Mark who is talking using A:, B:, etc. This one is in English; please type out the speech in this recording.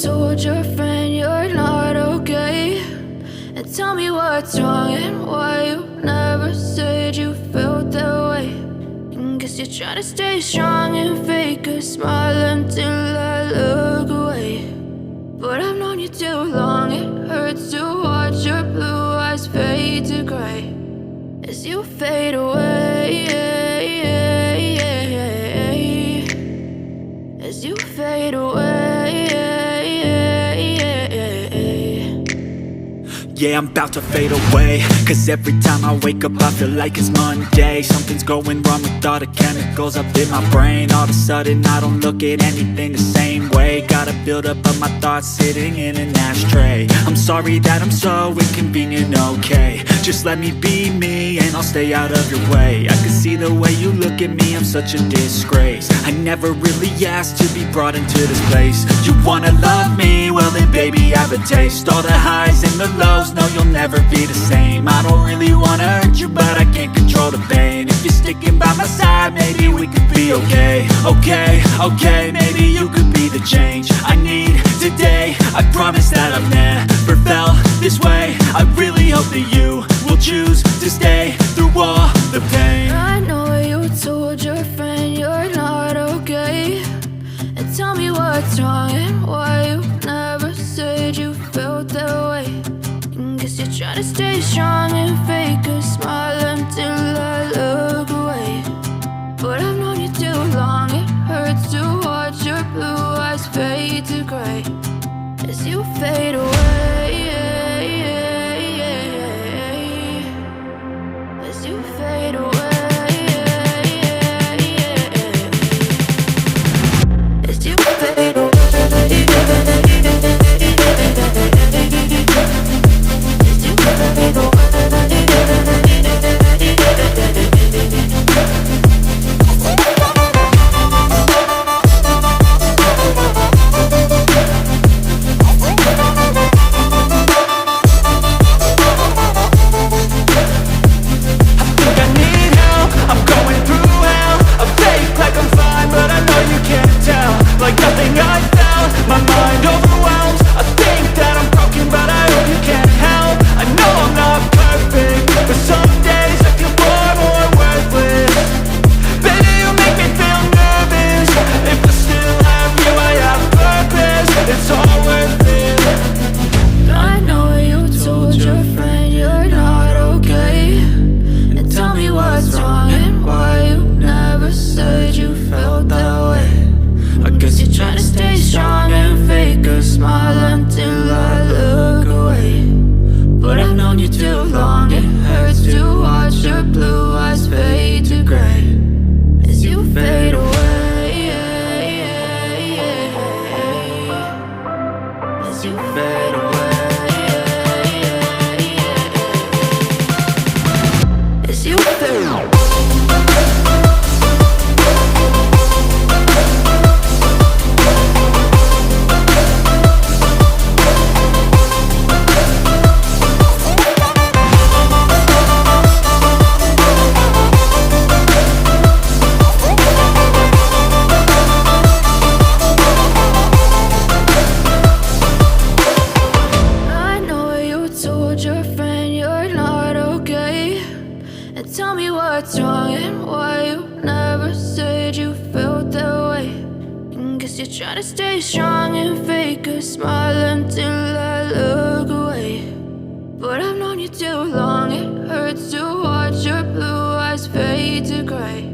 A: told your friend you're not okay? And tell me what's wrong and why you never said you felt that way. And guess you're trying to stay strong and fake a smile until I look away. But I've known you too long, it hurts to watch your blue eyes fade to gray as you fade away, as you fade away.
B: Yeah, I'm about to fade away, cause every time I wake up I feel like it's Monday. Something's going wrong with all the chemicals up in my brain. All of a sudden I don't look at anything the same way. Gotta build up of my thoughts sitting in an ashtray. I'm sorry that I'm so inconvenient, okay? Just let me be me and I'll stay out of your way. I can see the way you look at me, I'm such a disgrace. I never really asked to be brought into this place. You wanna love me? Well then baby I have a taste. All the highs and the lows, no you'll never be the same. I don't really wanna hurt you but I can't control the pain. If you're sticking by my side maybe we could be okay. Okay, maybe you could be the change I need today. I promise that I've never felt this way. I really hope that you will choose to stay through all the pain.
A: I know you told your friend you're not okay. And tell me what's wrong and why you never said you felt that way. And guess you're trying to stay strong and fake a smile until I look away. But I've known you too long, it hurts to watch your blue eyes fade to gray as you fade away, as you fade away, as you fade away.
B: Like nothing I felt, my mind overwhelmed. I think that I'm broken, but I hope you can't help. I know I'm not perfect, but some days I feel far more worthless. Baby, you make me feel nervous. If I still have you, I have purpose. It's all worth it.
A: I know you told your friend you're not okay. And tell me what's wrong and why you never said you felt that way. I guess you're trying to stay strong and fake a smile until I look away. But I've known you too long, it hurts to watch your blue eyes fade to gray as you fade away, as you fade away, as you fade away. Your friend you're not okay. And tell me what's wrong and why you never said you felt that way. And guess you're trying to stay strong and fake a smile until I look away. But I've known you too long, it hurts to watch your blue eyes fade to gray